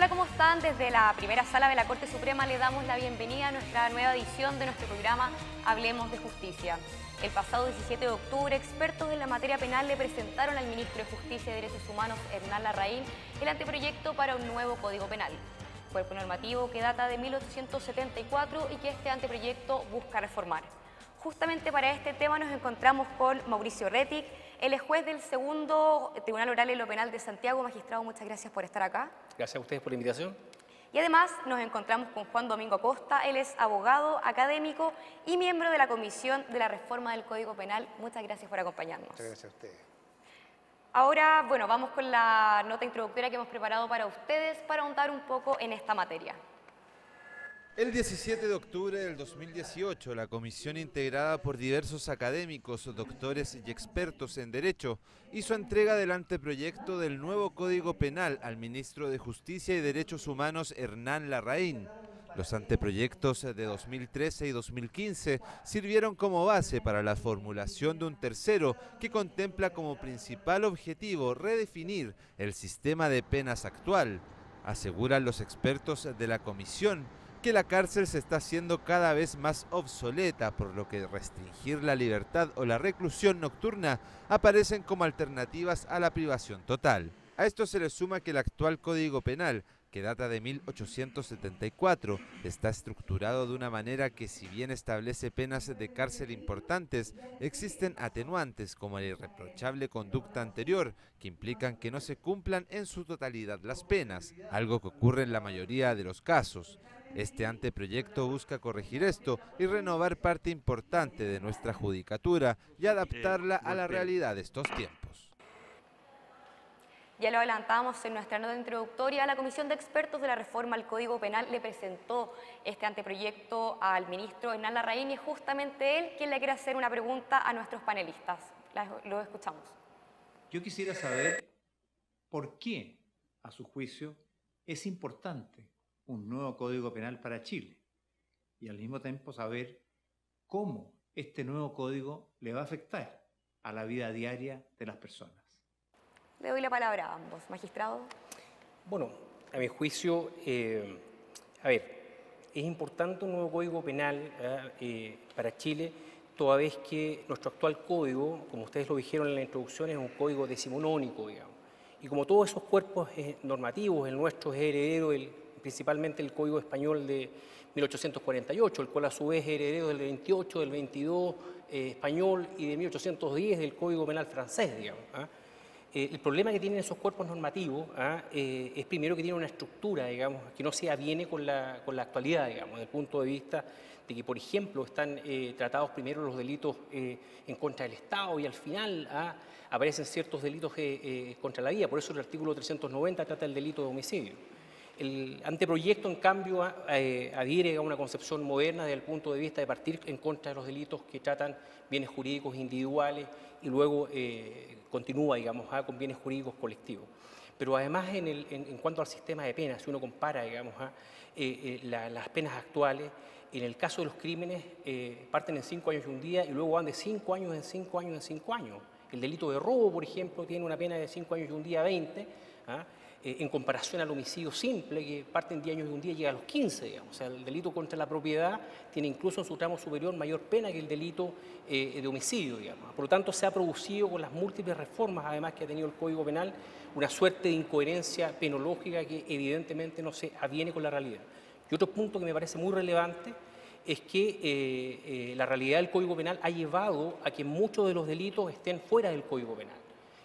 Hola, ¿cómo están? Desde la primera sala de la Corte Suprema le damos la bienvenida a nuestra nueva edición de nuestro programa Hablemos de Justicia. El pasado 17 de octubre, expertos en la materia penal le presentaron al ministro de Justicia y Derechos Humanos, Hernán Larraín, el anteproyecto para un nuevo Código Penal. Cuerpo normativo que data de 1874 y que este anteproyecto busca reformar. Justamente para este tema nos encontramos con Mauricio Rettig. Él es juez del segundo Tribunal Oral en lo Penal de Santiago. Magistrado, muchas gracias por estar acá. Gracias a ustedes por la invitación. Y además nos encontramos con Juan Domingo Acosta. Él es abogado, académico y miembro de la Comisión de la Reforma del Código Penal. Muchas gracias por acompañarnos. Muchas gracias a ustedes. Ahora, bueno, vamos con la nota introductoria que hemos preparado para ustedes para ahondar un poco en esta materia. El 17 de octubre del 2018, la comisión integrada por diversos académicos, doctores y expertos en Derecho hizo entrega del anteproyecto del nuevo Código Penal al ministro de Justicia y Derechos Humanos, Hernán Larraín. Los anteproyectos de 2013 y 2015 sirvieron como base para la formulación de un tercero que contempla como principal objetivo redefinir el sistema de penas actual. Aseguran los expertos de la comisión que la cárcel se está haciendo cada vez más obsoleta, por lo que restringir la libertad o la reclusión nocturna aparecen como alternativas a la privación total. A esto se le suma que el actual Código Penal, que data de 1874, está estructurado de una manera que, si bien establece penas de cárcel importantes, existen atenuantes como la irreprochable conducta anterior, que implican que no se cumplan en su totalidad las penas, algo que ocurre en la mayoría de los casos. Este anteproyecto busca corregir esto y renovar parte importante de nuestra judicatura y adaptarla a la realidad de estos tiempos. Ya lo adelantábamos en nuestra nota introductoria, la Comisión de Expertos de la Reforma al Código Penal le presentó este anteproyecto al ministro Hernán Larraín y es justamente él quien le quiere hacer una pregunta a nuestros panelistas. Lo escuchamos. Yo quisiera saber por qué, a su juicio, es importante un nuevo Código Penal para Chile y al mismo tiempo saber cómo este nuevo código le va a afectar a la vida diaria de las personas. Le doy la palabra a ambos. Magistrado. Bueno, a mi juicio, es importante un nuevo Código Penal para Chile, toda vez que nuestro actual código, como ustedes lo dijeron en la introducción, es un código decimonónico, digamos. Y como todos esos cuerpos normativos, el nuestro es heredero principalmente el Código Español de 1848, el cual a su vez es heredero del 28, del 22 español y de 1810 del Código Penal francés, digamos. El problema que tienen esos cuerpos normativos es primero que tienen una estructura, digamos, que no se aviene con la actualidad, digamos, desde el punto de vista de que, por ejemplo, están tratados primero los delitos en contra del Estado y al final aparecen ciertos delitos contra la vida. Por eso el artículo 390 trata el delito de homicidio. El anteproyecto, en cambio, adhiere a una concepción moderna desde el punto de vista de partir en contra de los delitos que tratan bienes jurídicos individuales y luego continúa, digamos, con bienes jurídicos colectivos. Pero además, en cuanto al sistema de penas, si uno compara, digamos, las penas actuales, en el caso de los crímenes parten en 5 años y un día y luego van de 5 años en 5 años en 5 años. El delito de robo, por ejemplo, tiene una pena de 5 años y un día a 20, en comparación al homicidio simple, que parte en 10 años y un día y llega a los 15, digamos. O sea, el delito contra la propiedad tiene incluso en su tramo superior mayor pena que el delito de homicidio, digamos. Por lo tanto, se ha producido con las múltiples reformas, además que ha tenido el Código Penal, una suerte de incoherencia penológica que evidentemente no se aviene con la realidad. Y otro punto que me parece muy relevante es que la realidad del Código Penal ha llevado a que muchos de los delitos estén fuera del Código Penal,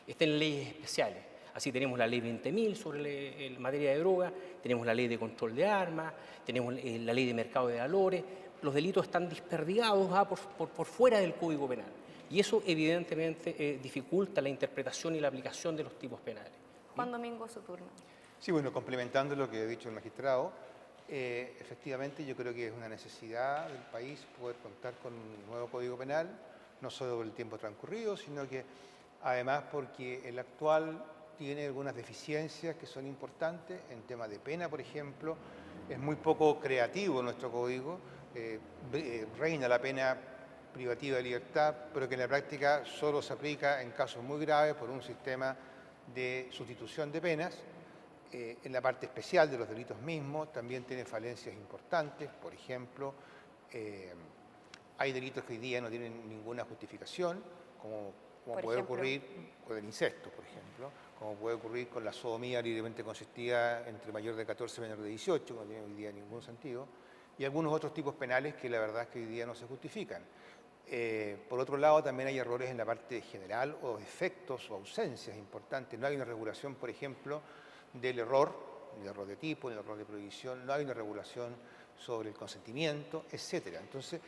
estén en leyes especiales. Así tenemos la ley 20.000 sobre materia de droga, tenemos la ley de control de armas, tenemos la ley de mercado de valores. Los delitos están desperdigados por fuera del Código Penal. Y eso evidentemente dificulta la interpretación y la aplicación de los tipos penales. Juan Domingo, su turno. Sí, bueno, complementando lo que ha dicho el magistrado, efectivamente yo creo que es una necesidad del país poder contar con un nuevo Código Penal, no solo por el tiempo transcurrido, sino que además porque el actual tiene algunas deficiencias que son importantes en temas de pena, por ejemplo. Es muy poco creativo nuestro código, reina la pena privativa de libertad, pero que en la práctica solo se aplica en casos muy graves por un sistema de sustitución de penas. En la parte especial de los delitos mismos también tiene falencias importantes. Por ejemplo, hay delitos que hoy día no tienen ninguna justificación, como puede ocurrir con el incesto, por ejemplo, como puede ocurrir con la sodomía libremente consistida entre mayor de 14 y menor de 18, que no tiene hoy día ningún sentido, y algunos otros tipos penales que la verdad es que hoy día no se justifican. Por otro lado, también hay errores en la parte general o defectos o ausencias importantes. No hay una regulación, por ejemplo, del error de tipo, del error de prohibición, no hay una regulación sobre el consentimiento, etc. Entonces,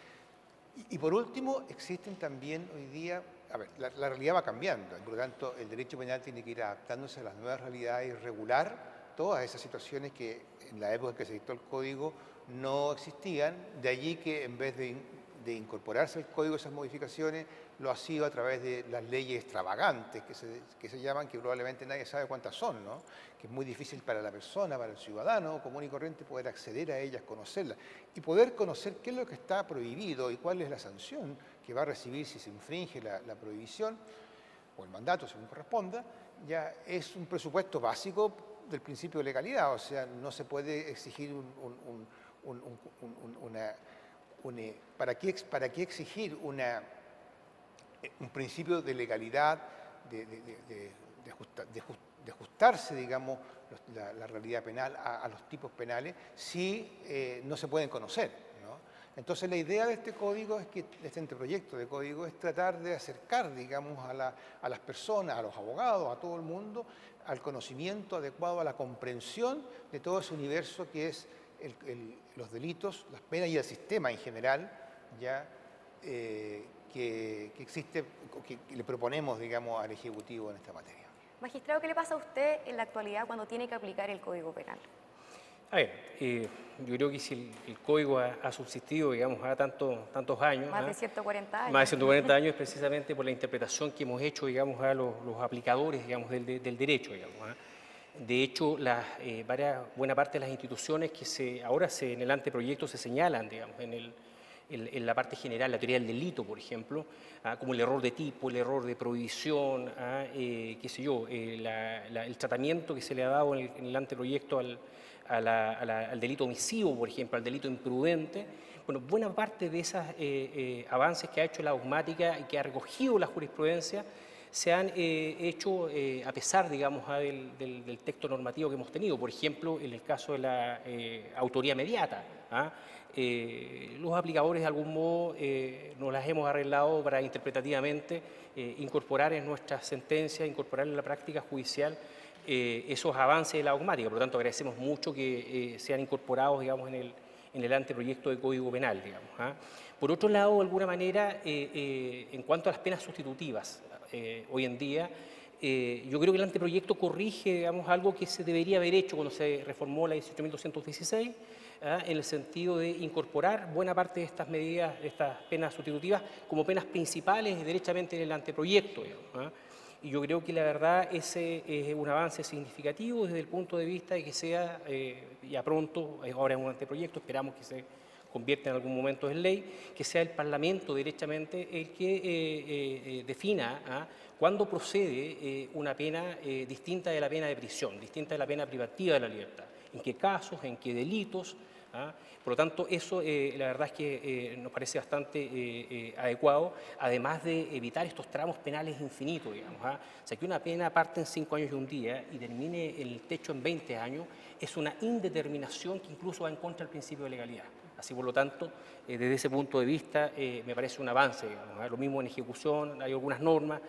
y por último, existen también hoy día, a ver, la realidad va cambiando, y por lo tanto el derecho penal tiene que ir adaptándose a las nuevas realidades y regular todas esas situaciones que en la época en que se dictó el código no existían, de allí que en vez de incorporarse al código esas modificaciones, lo ha sido a través de las leyes extravagantes que se llaman, que probablemente nadie sabe cuántas son, ¿no? Que es muy difícil para la persona, para el ciudadano común y corriente poder acceder a ellas, conocerlas y poder conocer qué es lo que está prohibido y cuál es la sanción que va a recibir si se infringe la prohibición o el mandato, según corresponda. Ya es un presupuesto básico del principio de legalidad, o sea, no se puede exigir ¿para qué exigir un principio de legalidad, de ajustarse, digamos, la realidad penal a los tipos penales si no se pueden conocer, ¿no? Entonces la idea de este código es que, de este anteproyecto de código, es tratar de acercar, digamos, a las personas, a los abogados, a todo el mundo, al conocimiento adecuado, a la comprensión de todo ese universo que es los delitos, las penas y el sistema en general, ya que existe, que le proponemos, digamos, al Ejecutivo en esta materia. Magistrado, ¿qué le pasa a usted en la actualidad cuando tiene que aplicar el Código Penal? A ver, yo creo que si el código ha subsistido, digamos, a tantos años. Más de 140 años. Más de 140 años, precisamente por la interpretación que hemos hecho, digamos, a los aplicadores, digamos, del derecho, digamos. De hecho, buena parte de las instituciones que ahora en el anteproyecto se señalan, digamos, en la parte general, la teoría del delito, por ejemplo, como el error de tipo, el error de prohibición, qué sé yo, el tratamiento que se le ha dado en el anteproyecto al delito omisivo, por ejemplo, al delito imprudente. Bueno, buena parte de esos avances que ha hecho la dogmática y que ha recogido la jurisprudencia se han hecho a pesar, digamos, del texto normativo que hemos tenido. Por ejemplo, en el caso de la autoría mediata, los aplicadores de algún modo nos las hemos arreglado para interpretativamente incorporar en nuestras sentencias, incorporar en la práctica judicial esos avances de la dogmática. Por lo tanto, agradecemos mucho que sean incorporados, digamos, en el anteproyecto de Código Penal, digamos. Por otro lado, de alguna manera, en cuanto a las penas sustitutivas, hoy en día, yo creo que el anteproyecto corrige, digamos, algo que se debería haber hecho cuando se reformó la 18.216, en el sentido de incorporar buena parte de estas medidas, de estas penas sustitutivas, como penas principales derechamente en el anteproyecto, digamos. Y yo creo que la verdad ese es un avance significativo desde el punto de vista de que sea ya pronto, ahora es un anteproyecto, esperamos que se convierta en algún momento en ley, que sea el Parlamento derechamente el que defina cuándo procede una pena distinta de la pena de prisión, distinta de la pena privativa de la libertad, en qué casos, en qué delitos. Por lo tanto, eso la verdad es que nos parece bastante adecuado, además de evitar estos tramos penales infinitos, digamos. O sea, que una pena parte en 5 años y un día y termine el techo en 20 años, es una indeterminación que incluso va en contra del principio de legalidad. Así, por lo tanto, desde ese punto de vista, me parece un avance, digamos. Lo mismo en ejecución, hay algunas normas,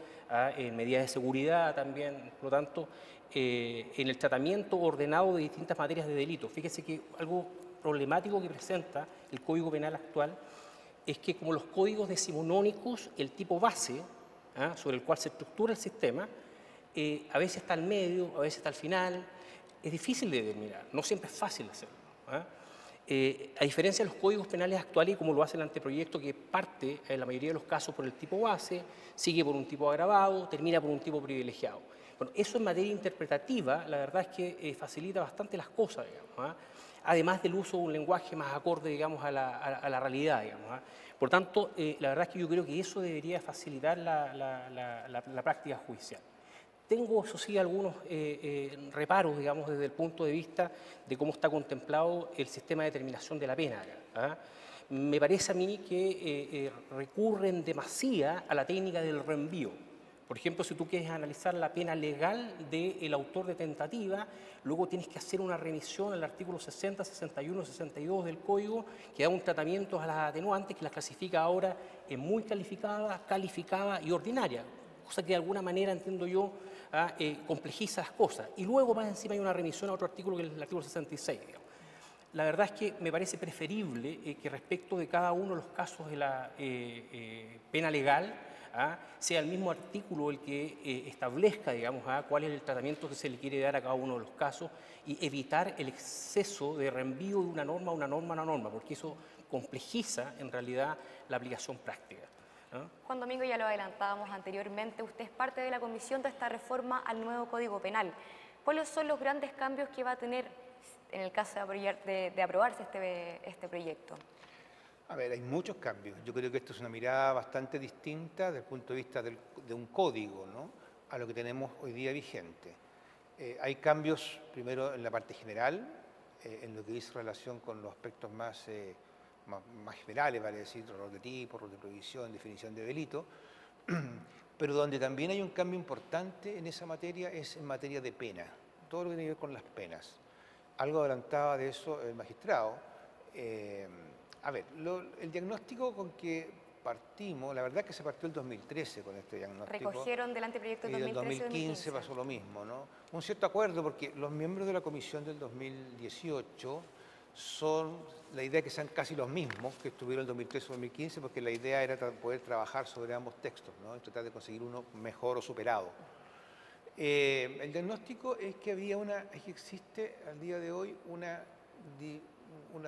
en medidas de seguridad también, por lo tanto, en el tratamiento ordenado de distintas materias de delito. Fíjese que algo problemático que presenta el Código Penal actual es que, como los códigos decimonónicos, el tipo base sobre el cual se estructura el sistema, a veces está al medio, a veces está al final, es difícil de determinar, no siempre es fácil hacerlo. A diferencia de los códigos penales actuales, como lo hace el anteproyecto, que parte en la mayoría de los casos por el tipo base, sigue por un tipo agravado, termina por un tipo privilegiado. Bueno, eso en materia interpretativa, la verdad es que facilita bastante las cosas, digamos, además del uso de un lenguaje más acorde, digamos, a la realidad, digamos. Por tanto, la verdad es que yo creo que eso debería facilitar la práctica judicial. Tengo, eso sí, algunos reparos, digamos, desde el punto de vista de cómo está contemplado el sistema de determinación de la pena. ¿Ah? Me parece a mí que recurren demasiado a la técnica del reenvío. Por ejemplo, si tú quieres analizar la pena legal del autor de tentativa, luego tienes que hacer una remisión al artículo 60, 61, 62 del Código, que da un tratamiento a las atenuantes, que las clasifica ahora en muy calificada, calificada y ordinaria, cosa que de alguna manera, entiendo yo, complejiza las cosas. Y luego más encima hay una remisión a otro artículo, que es el artículo 66, digamos. La verdad es que me parece preferible que respecto de cada uno de los casos de la pena legal, sea el mismo artículo el que establezca, digamos, cuál es el tratamiento que se le quiere dar a cada uno de los casos y evitar el exceso de reenvío de una norma a una norma a una norma, porque eso complejiza en realidad la aplicación práctica. Juan Domingo, ya lo adelantábamos anteriormente, usted es parte de la comisión de esta reforma al nuevo Código Penal. ¿Cuáles son los grandes cambios que va a tener en el caso de aprobarse este proyecto? A ver, hay muchos cambios. Yo creo que esto es una mirada bastante distinta desde el punto de vista de un código, ¿no?, a lo que tenemos hoy día vigente. Hay cambios, primero, en la parte general, en lo que dice relación con los aspectos más generales, vale decir, rol de tipo, rol de prohibición, definición de delito, pero donde también hay un cambio importante en esa materia es en materia de pena, todo lo que tiene que ver con las penas. Algo adelantaba de eso el magistrado. A ver, el diagnóstico con que partimos, la verdad es que se partió el 2013 con este diagnóstico. Recogieron del anteproyecto del 2013 y del 2015 pasó lo mismo, ¿no? Un cierto acuerdo porque los miembros de la comisión del 2018 son, la idea que sean casi los mismos que estuvieron el 2013-2015, porque la idea era poder trabajar sobre ambos textos, ¿no?, y tratar de conseguir uno mejor o superado. El diagnóstico es que existe al día de hoy una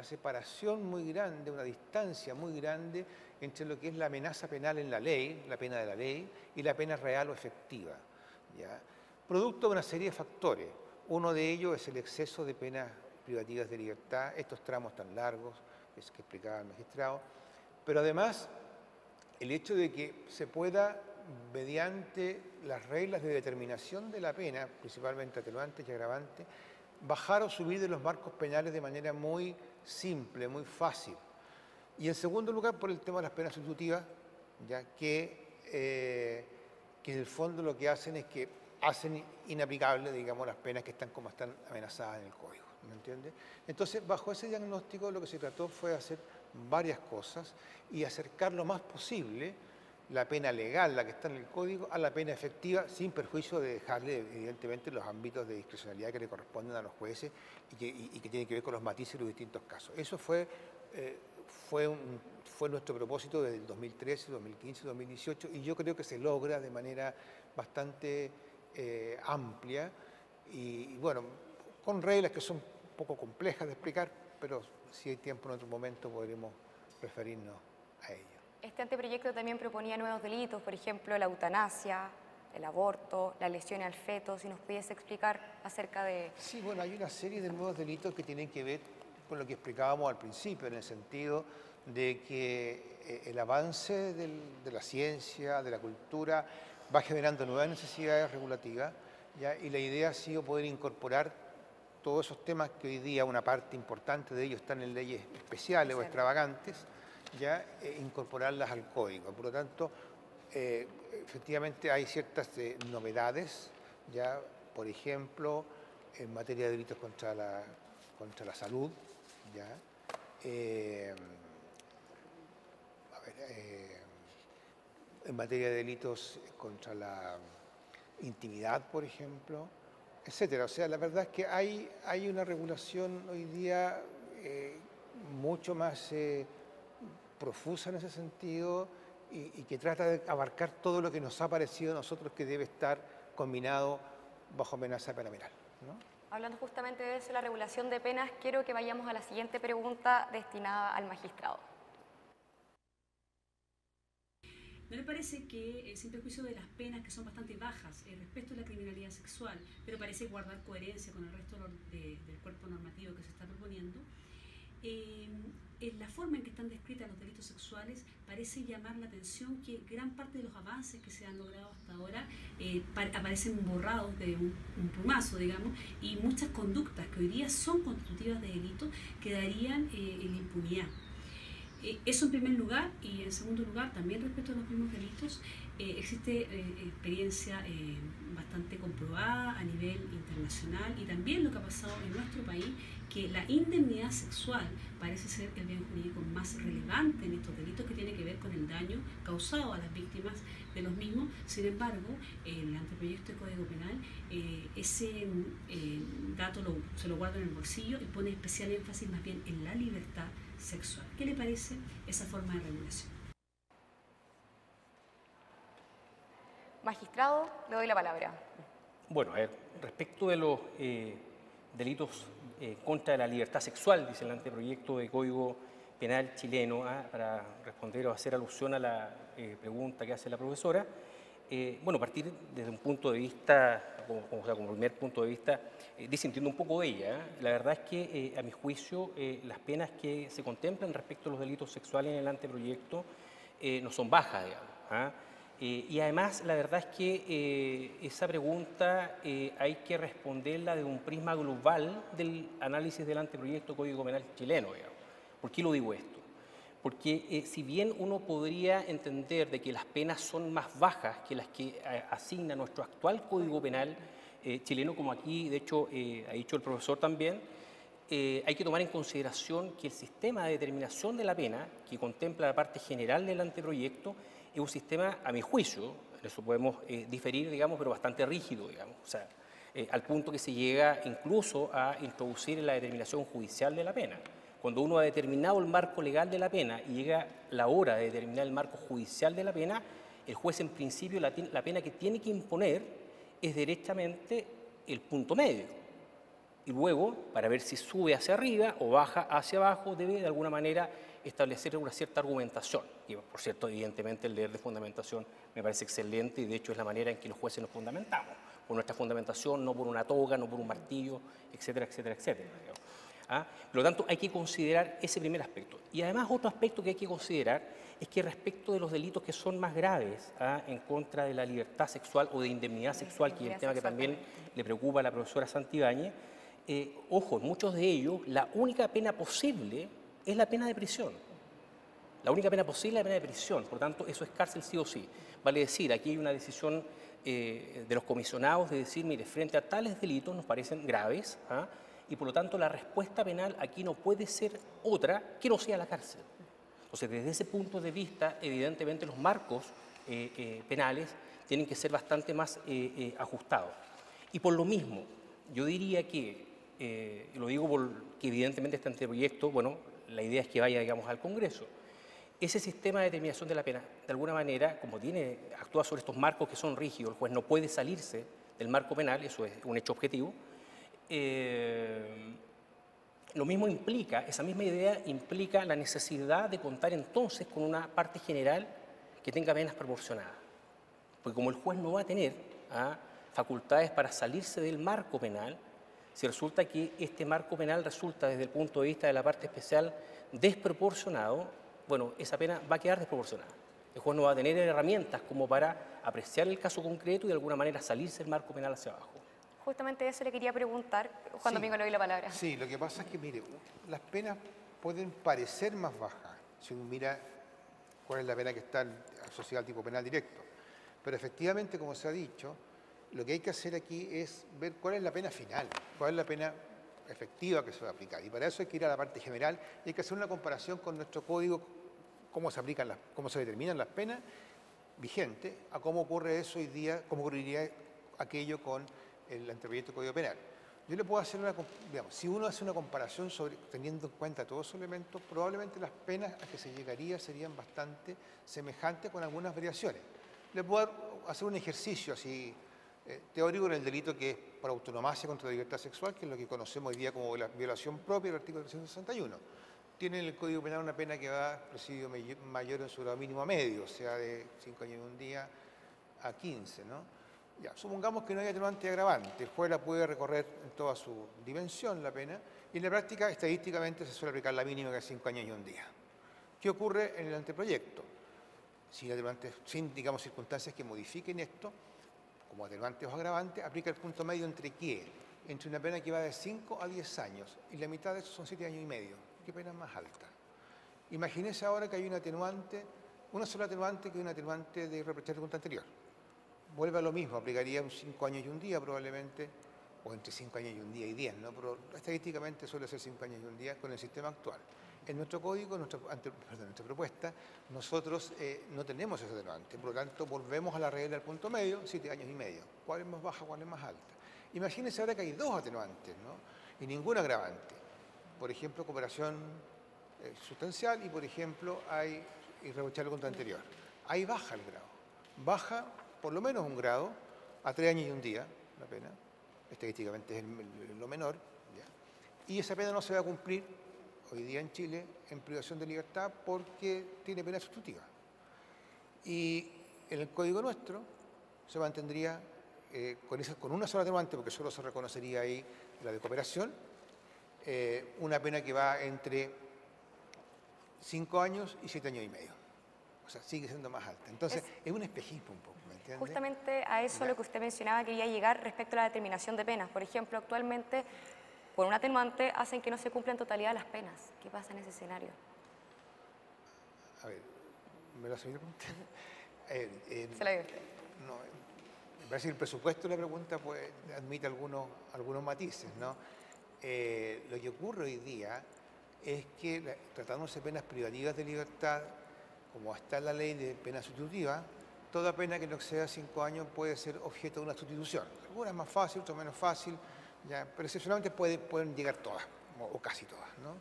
separación muy grande, una distancia muy grande entre lo que es la amenaza penal en la ley, la pena de la ley, y la pena real o efectiva, ¿ya? Producto de una serie de factores. Uno de ellos es el exceso de penas privativas de libertad, estos tramos tan largos, que explicaba el magistrado, pero además el hecho de que se pueda, mediante las reglas de determinación de la pena, principalmente atenuantes y agravantes, bajar o subir de los marcos penales de manera muy simple, muy fácil. Y en segundo lugar, por el tema de las penas sustitutivas, ya que en el fondo lo que hacen es que hacen inaplicables, digamos, las penas que están como están amenazadas en el Código, ¿me entiende? Entonces, bajo ese diagnóstico lo que se trató fue hacer varias cosas y acercar lo más posible la pena legal, la que está en el Código, a la pena efectiva, sin perjuicio de dejarle, evidentemente, los ámbitos de discrecionalidad que le corresponden a los jueces y que tienen que ver con los matices de los distintos casos. Eso fue nuestro propósito desde el 2013, 2015, 2018, y yo creo que se logra de manera bastante amplia y, bueno, con reglas que son un poco complejas de explicar, pero si hay tiempo en otro momento podremos referirnos a ello. Este anteproyecto también proponía nuevos delitos, por ejemplo, la eutanasia, el aborto, la lesión al feto. Si nos pudiese explicar acerca de... Sí, bueno, hay una serie de nuevos delitos que tienen que ver con lo que explicábamos al principio, en el sentido de que el avance de la ciencia, de la cultura, va generando nuevas necesidades regulativas, ¿ya? Y la idea ha sido poder incorporar todos esos temas que hoy día una parte importante de ellos están en leyes especiales o extravagantes, ya incorporarlas al Código. Por lo tanto, efectivamente hay ciertas novedades, ya, por ejemplo, en materia de delitos contra la salud, ya, en materia de delitos contra la intimidad, por ejemplo, etcétera. O sea, la verdad es que hay una regulación hoy día mucho más profusa en ese sentido y que trata de abarcar todo lo que nos ha parecido a nosotros que debe estar combinado bajo amenaza penal, ¿no? Hablando justamente de eso, la regulación de penas, quiero que vayamos a la siguiente pregunta destinada al magistrado. ¿No le parece que, sin perjuicio de las penas que son bastante bajas respecto a la criminalidad sexual, pero parece guardar coherencia con el resto del cuerpo normativo que se está proponiendo, la forma en que están descritas los delitos sexuales parece llamar la atención que gran parte de los avances que se han logrado hasta ahora aparecen borrados de un plumazo, digamos, y muchas conductas que hoy día son constitutivas de delito quedarían en la impunidad. Eso en primer lugar, y en segundo lugar, también respecto a los mismos delitos, existe experiencia bastante comprobada a nivel internacional y también lo que ha pasado en nuestro país, que la indemnidad sexual parece ser el bien jurídico más relevante en estos delitos, que tiene que ver con el daño causado a las víctimas de los mismos. Sin embargo, el anteproyecto de Código Penal ese dato se lo guarda en el bolsillo y pone especial énfasis más bien en la libertad sexual. ¿Qué le parece esa forma de regulación? Magistrado, le doy la palabra. Bueno, a ver, respecto de los delitos contra la libertad sexual, dice el anteproyecto de Código Penal chileno, para responder o hacer alusión a la pregunta que hace la profesora, bueno, partir desde un punto de vista, como primer punto de vista, disintiendo un poco de ella. La verdad es que, a mi juicio, las penas que se contemplan respecto a los delitos sexuales en el anteproyecto no son bajas, digamos. Y además, la verdad es que esa pregunta hay que responderla de un prisma global del análisis del anteproyecto Código Penal chileno, digamos. ¿Por qué lo digo esto? Porque si bien uno podría entender de que las penas son más bajas que las que asigna nuestro actual Código Penal chileno, como aquí de hecho ha dicho el profesor también, hay que tomar en consideración que el sistema de determinación de la pena, que contempla la parte general del anteproyecto, es un sistema, a mi juicio, en eso podemos diferir, digamos, pero bastante rígido, digamos, o sea, al punto que se llega incluso a introducir en la determinación judicial de la pena. Cuando uno ha determinado el marco legal de la pena y llega la hora de determinar el marco judicial de la pena, el juez en principio la pena que tiene que imponer es directamente el punto medio. Y luego, para ver si sube hacia arriba o baja hacia abajo, debe de alguna manera establecer una cierta argumentación. Y por cierto, evidentemente el deber de fundamentación me parece excelente y de hecho es la manera en que los jueces nos fundamentamos. Por nuestra fundamentación, no por una toga, no por un martillo, etcétera, etcétera, etcétera. Por lo tanto, hay que considerar ese primer aspecto. Y además otro aspecto que hay que considerar es que respecto de los delitos que son más graves en contra de la libertad sexual o de indemnidad sexual, que es el tema que también le preocupa a la profesora Santibáñez, ojo, en muchos de ellos la única pena posible es la pena de prisión. La única pena posible es la pena de prisión, por lo tanto eso es cárcel sí o sí. Vale decir, aquí hay una decisión de los comisionados de decir, mire, frente a tales delitos nos parecen graves, y por lo tanto la respuesta penal aquí no puede ser otra que no sea la cárcel. Entonces, desde ese punto de vista, evidentemente los marcos penales tienen que ser bastante más ajustados. Y por lo mismo, yo diría que, lo digo porque evidentemente este anteproyecto, bueno, la idea es que vaya, digamos, al Congreso. Ese sistema de determinación de la pena, de alguna manera, como actúa sobre estos marcos que son rígidos, el juez no puede salirse del marco penal, eso es un hecho objetivo. Lo mismo implica, esa misma idea implica la necesidad de contar entonces con una parte general que tenga penas proporcionadas. Porque como el juez no va a tener facultades para salirse del marco penal, si resulta que este marco penal resulta desde el punto de vista de la parte especial desproporcionado, bueno, esa pena va a quedar desproporcionada. El juez no va a tener herramientas como para apreciar el caso concreto y de alguna manera salirse del marco penal hacia abajo. Justamente eso le quería preguntar. Juan Domingo, le doy la palabra. Sí, lo que pasa es que, mire, las penas pueden parecer más bajas si uno mira cuál es la pena que está asociada al tipo penal directo. Pero efectivamente, como se ha dicho, lo que hay que hacer aquí es ver cuál es la pena final, cuál es la pena efectiva que se va a aplicar. Y para eso hay que ir a la parte general y hay que hacer una comparación con nuestro código, cómo se determinan las penas vigentes, a cómo ocurre eso hoy día, cómo ocurriría aquello con el anteproyecto de Código Penal. Yo le puedo hacer digamos, si uno hace una comparación teniendo en cuenta todos esos elementos, probablemente las penas a que se llegaría serían bastante semejantes con algunas variaciones. Le puedo hacer un ejercicio así teórico en el delito que es por autonomacia contra la libertad sexual, que es lo que conocemos hoy día como la violación propia del artículo 361. Tiene en el Código Penal una pena que va a presidio mayor en su grado mínimo a medio, o sea, de 5 años y un día a 15, ¿no? Ya, supongamos que no hay atenuante y agravante. El juez la puede recorrer en toda su dimensión, la pena, y en la práctica, estadísticamente, se suele aplicar la mínima que es 5 años y 1 día. ¿Qué ocurre en el anteproyecto? Sin atenuantes, sin, digamos, circunstancias que modifiquen esto, como atenuantes o agravantes, aplica el punto medio entre qué? Entre una pena que va de 5 a 10 años, y la mitad de eso son 7 años y medio. ¿Qué pena más alta? Imagínese ahora que hay un atenuante, una sola atenuante que es un atenuante de reprochar el punto anterior. Vuelve a lo mismo, aplicaría un 5 años y 1 día probablemente, o entre 5 años y 1 día y 10, ¿no? Pero estadísticamente suele ser 5 años y 1 día con el sistema actual. En nuestro código, nuestra propuesta, nosotros no tenemos ese atenuante, por lo tanto volvemos a la regla del punto medio, 7 años y medio. ¿Cuál es más baja, cuál es más alta? Imagínense ahora que hay 2 atenuantes, ¿no? Y ningún agravante. Por ejemplo, cooperación sustancial y, por ejemplo, hay irreprochable contra anterior. Ahí baja el grado. Baja por lo menos 1 grado a 3 años y 1 día, la pena. Estadísticamente es lo menor. ¿Ya? Y esa pena no se va a cumplir hoy día en Chile en privación de libertad porque tiene pena sustitutiva. Y en el código nuestro se mantendría con una sola atenuante, porque solo se reconocería ahí la de cooperación, una pena que va entre 5 años y 7 años y medio. O sea, sigue siendo más alta. Entonces, es un espejismo un poco, ¿me entiende? Justamente a eso lo que usted mencionaba quería llegar respecto a la determinación de penas. Por ejemplo, actualmente, por un atenuante, hacen que no se cumplan en totalidad las penas. ¿Qué pasa en ese escenario? A ver, ¿me lo hace la pregunta? Se la digo. No, me parece que el presupuesto de la pregunta pues, admite algunos matices, ¿no? Lo que ocurre hoy día es que, tratándose de penas privativas de libertad, como está en la ley de pena sustitutiva, toda pena que no exceda 5 años puede ser objeto de una sustitución. Algunas más fácil, otras menos fácil, ya, pero excepcionalmente pueden llegar todas, o casi todas, ¿no?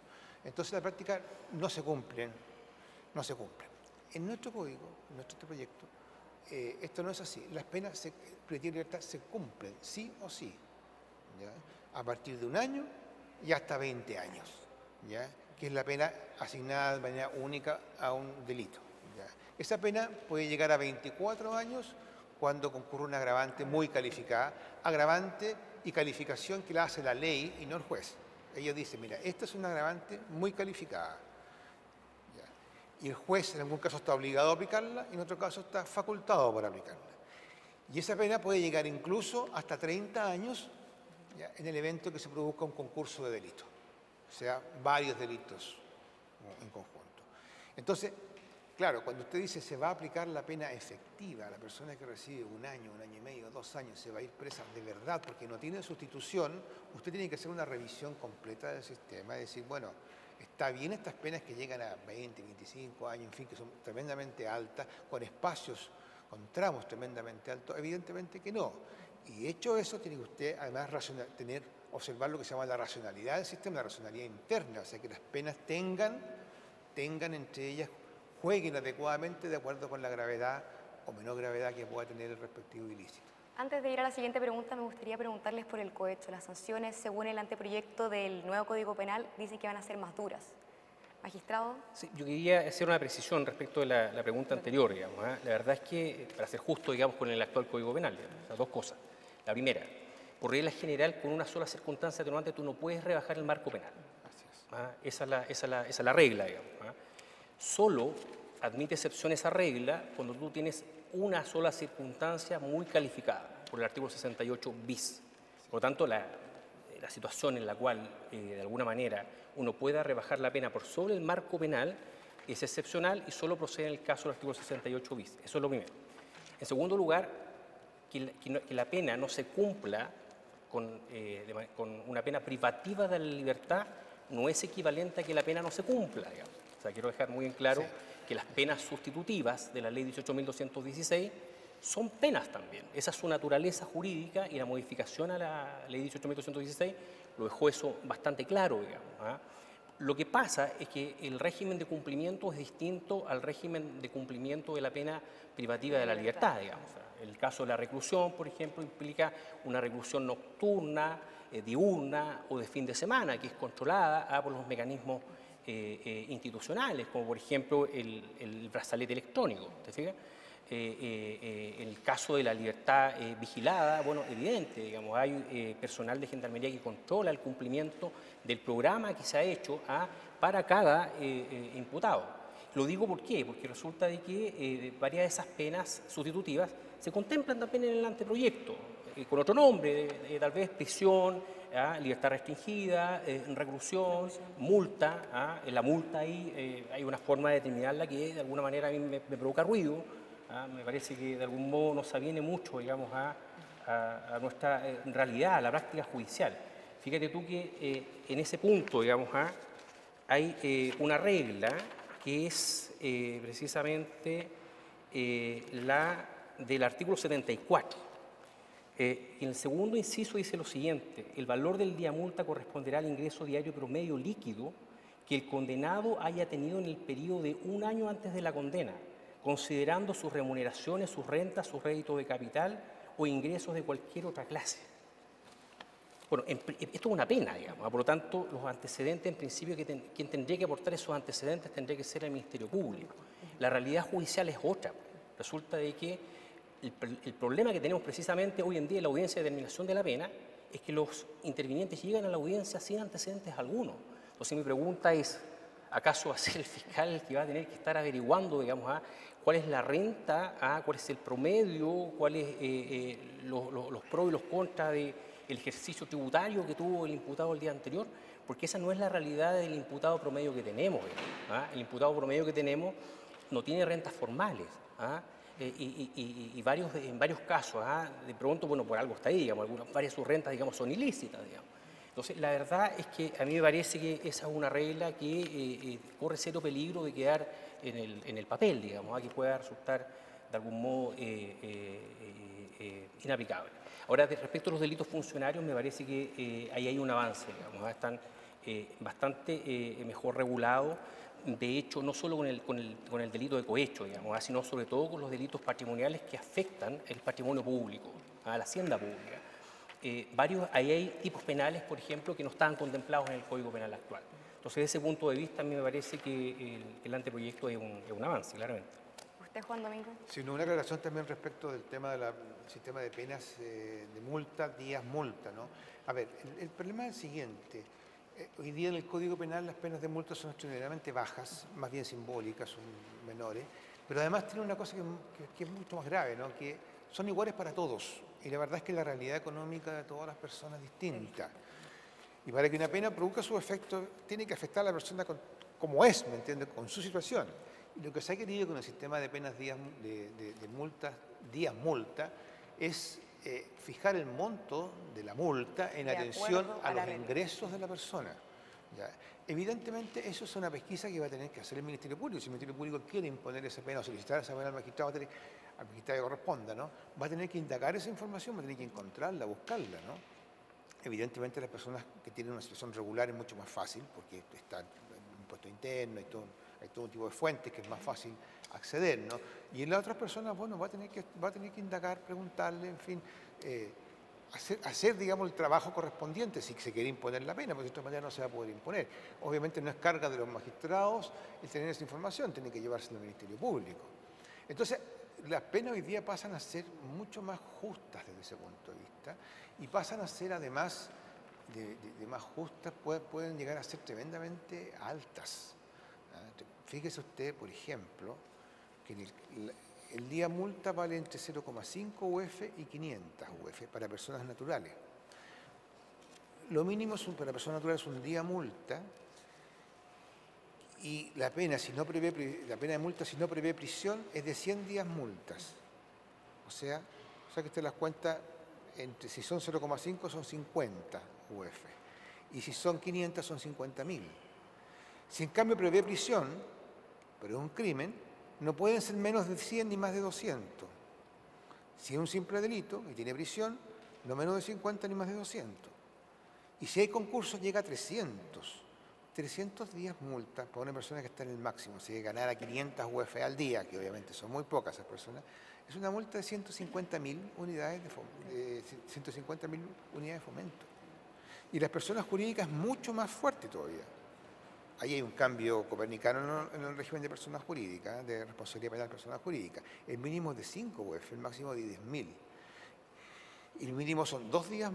Entonces, en la práctica no se cumplen. En nuestro código, en nuestro proyecto, esto no es así. Las penas privativas de libertad se cumplen, sí o sí, ¿ya? A partir de 1 año y hasta 20 años, ¿ya? Que es la pena asignada de manera única a un delito. ¿Ya? Esa pena puede llegar a 24 años cuando concurre un agravante muy calificada, agravante y calificación que la hace la ley y no el juez. Ella dice, mira, esta es una agravante muy calificada. ¿Ya? Y el juez en algún caso está obligado a aplicarla y en otro caso está facultado para aplicarla. Y esa pena puede llegar incluso hasta 30 años, ¿ya? En el evento que se produzca un concurso de delito. O sea, varios delitos en conjunto. Entonces, claro, cuando usted dice se va a aplicar la pena efectiva a la persona que recibe 1 año, 1 año y medio, 2 años, se va a ir presa de verdad porque no tiene sustitución, usted tiene que hacer una revisión completa del sistema y decir, bueno, está bien estas penas que llegan a 20, 25 años, en fin, que son tremendamente altas, con espacios, con tramos tremendamente altos, evidentemente que no. Y hecho eso, tiene que usted además observar lo que se llama la racionalidad del sistema, la racionalidad interna, o sea, que las penas tengan entre ellas, jueguen adecuadamente de acuerdo con la gravedad o menor gravedad que pueda tener el respectivo ilícito. Antes de ir a la siguiente pregunta, me gustaría preguntarles por el cohecho. Las sanciones, según el anteproyecto del nuevo Código Penal, dicen que van a ser más duras. Magistrado. Sí, yo quería hacer una precisión respecto de la pregunta anterior, digamos. La verdad es que, para ser justo, digamos, con el actual Código Penal, digamos, o sea, 2 cosas. La primera, por regla general, con una sola circunstancia atenuante, tú no puedes rebajar el marco penal. Esa es la regla, digamos. Solo admite excepción esa regla cuando tú tienes una sola circunstancia muy calificada por el artículo 68 bis. Por lo tanto, la situación en la cual, de alguna manera, uno pueda rebajar la pena por sobre el marco penal es excepcional y solo procede en el caso del artículo 68 bis. Eso es lo primero. En segundo lugar, que la pena no se cumpla con una pena privativa de la libertad no es equivalente a que la pena no se cumpla, digamos. O sea, quiero dejar muy en claro que las penas sustitutivas de la ley 18.216 son penas también. Esa es su naturaleza jurídica y la modificación a la ley 18.216 lo dejó eso bastante claro, digamos. Lo que pasa es que el régimen de cumplimiento es distinto al régimen de cumplimiento de la pena privativa de la libertad, digamos. El caso de la reclusión, por ejemplo, implica una reclusión nocturna, diurna o de fin de semana, que es controlada por los mecanismos institucionales, como por ejemplo el brazalete electrónico, ¿te fijas? el caso de la libertad vigilada, bueno, evidente, digamos, hay personal de Gendarmería que controla el cumplimiento del programa que se ha hecho para cada imputado. Lo digo ¿por qué? Porque resulta de que varias de esas penas sustitutivas se contemplan también en el anteproyecto, con otro nombre, tal vez prisión, libertad restringida, reclusión, multa. En la multa ahí hay una forma de determinarla que de alguna manera a mí me provoca ruido. Me parece que de algún modo nos aviene mucho, digamos, a nuestra realidad, a la práctica judicial. Fíjate tú que en ese punto, digamos, hay una regla que es precisamente la del artículo 74. En el segundo inciso dice lo siguiente: el valor del día multa corresponderá al ingreso diario promedio líquido que el condenado haya tenido en el periodo de 1 año antes de la condena, considerando sus remuneraciones, sus rentas, sus réditos de capital o ingresos de cualquier otra clase. Bueno, esto es una pena, digamos, por lo tanto, los antecedentes, en principio, quien tendría que aportar esos antecedentes tendría que ser el Ministerio Público. La realidad judicial es otra. Resulta de que el problema que tenemos precisamente hoy en día en la audiencia de determinación de la pena es que los intervinientes llegan a la audiencia sin antecedentes alguno. Entonces, mi pregunta es, ¿acaso va a ser el fiscal el que va a tener que estar averiguando, digamos, cuál es la renta, cuál es el promedio, cuáles los pros y los contras del ejercicio tributario que tuvo el imputado el día anterior? Porque esa no es la realidad del imputado promedio que tenemos. El imputado promedio que tenemos no tiene rentas formales. Y en varios casos, de pronto, bueno, por algo está ahí, digamos, varias de sus rentas, digamos, son ilícitas, digamos. Entonces, la verdad es que a mí me parece que esa es una regla que corre cero peligro de quedar en el papel, digamos, que pueda resultar de algún modo inaplicable. Ahora, respecto a los delitos funcionarios, me parece que ahí hay un avance, digamos, están bastante mejor regulados. De hecho, no solo con el delito de cohecho, digamos, sino sobre todo con los delitos patrimoniales que afectan el patrimonio público, la hacienda pública. Ahí hay tipos penales, por ejemplo, que no estaban contemplados en el Código Penal actual. Entonces, desde ese punto de vista, a mí me parece que el anteproyecto es un avance, claramente. ¿Usted, Juan Domingo? Sí, una aclaración también respecto del tema del sistema de penas de multa, días multa, ¿no? A ver, el problema es el siguiente. Hoy día en el Código Penal las penas de multa son extraordinariamente bajas, más bien simbólicas, son menores, pero además tiene una cosa que es mucho más grave, ¿no? Que son iguales para todos, y la verdad es que la realidad económica de todas las personas es distinta. Y para que una pena produzca su efecto, tiene que afectar a la persona como es, ¿me entiendes?, con su situación. Y lo que se ha querido con el sistema de penas días multa, es fijar el monto de la multa en atención a los ingresos de la persona. ¿Ya? Evidentemente, eso es una pesquisa que va a tener que hacer el Ministerio Público. Si el Ministerio Público quiere imponer esa pena o solicitar esa pena al magistrado que corresponda, ¿no?, va a tener que indagar esa información, va a tener que encontrarla, buscarla, ¿no? Evidentemente, las personas que tienen una situación regular es mucho más fácil, porque está el impuesto interno, hay todo un tipo de fuentes que es más fácil acceder, ¿no? Y en las otras personas, bueno, va a tener que indagar, preguntarle, en fin, hacer, digamos, el trabajo correspondiente si se quiere imponer la pena, porque de esta manera no se va a poder imponer. Obviamente no es carga de los magistrados el tener esa información, tiene que llevársela al Ministerio Público. Entonces, las penas hoy día pasan a ser mucho más justas desde ese punto de vista, y pasan a ser, además de más justas, pueden llegar a ser tremendamente altas. Fíjese usted, por ejemplo, que el día multa vale entre 0,5 UF y 500 UF para personas naturales. Lo mínimo para personas naturales es un día multa, y la pena de multa, si no prevé prisión, es de 100 días multas. O sea que usted las cuenta, si son 0,5 son 50 UF, y si son 500 son 50.000. Si en cambio prevé prisión, pero es un crimen, no pueden ser menos de 100 ni más de 200. Si es un simple delito y tiene prisión, no menos de 50 ni más de 200. Y si hay concursos, llega a 300. 300 días multa para una persona que está en el máximo. Si ganara 500 UF al día, que obviamente son muy pocas esas personas, es una multa de 150.000 unidades de fomento. Y las personas jurídicas mucho más fuerte todavía. ahí hay un cambio copernicano en el régimen de personas jurídicas, de responsabilidad penal de personas jurídicas. El mínimo es de 5 UF, el máximo de 10.000. Y el mínimo son 2 días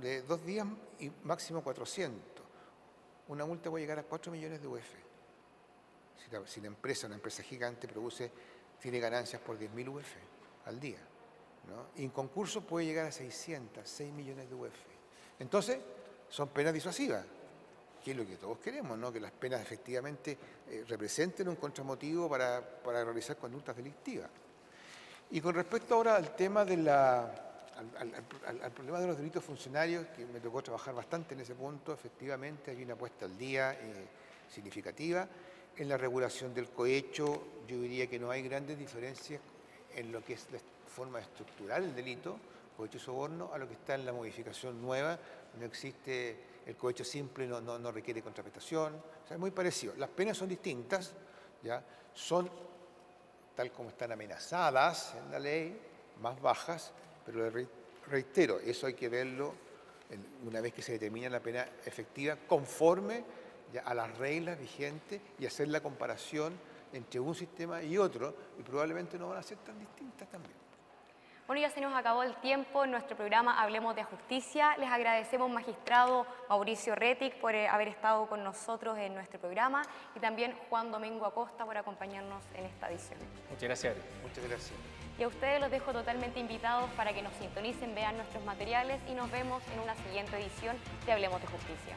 de 2 días y máximo 400. Una multa puede llegar a 4 millones de UF. Si la empresa, una empresa gigante, tiene ganancias por 10.000 UF al día, ¿no? Y en concurso puede llegar a 6 millones de UF. Entonces, son penas disuasivas, que es lo que todos queremos, ¿no? Que las penas efectivamente representen un contramotivo para realizar conductas delictivas. Y con respecto ahora al tema de al problema de los delitos funcionarios, que me tocó trabajar bastante en ese punto, efectivamente hay una puesta al día significativa. En la regulación del cohecho, yo diría que no hay grandes diferencias en lo que es la forma estructural del delito, cohecho y soborno, a lo que está en la modificación nueva. No existe el cohecho simple, no requiere contraprestación, o sea, es muy parecido. Las penas son distintas, ¿ya? Son, tal como están amenazadas en la ley, más bajas, pero reitero, eso hay que verlo una vez que se determina la pena efectiva conforme ya a las reglas vigentes y hacer la comparación entre un sistema y otro, y probablemente no van a ser tan distintas también. Bueno, ya se nos acabó el tiempo en nuestro programa Hablemos de Justicia. Les agradecemos, magistrado Mauricio Rettig, por haber estado con nosotros en nuestro programa, y también Juan Domingo Acosta por acompañarnos en esta edición. Muchas gracias. Muchas gracias. Y a ustedes los dejo totalmente invitados para que nos sintonicen, vean nuestros materiales y nos vemos en una siguiente edición de Hablemos de Justicia.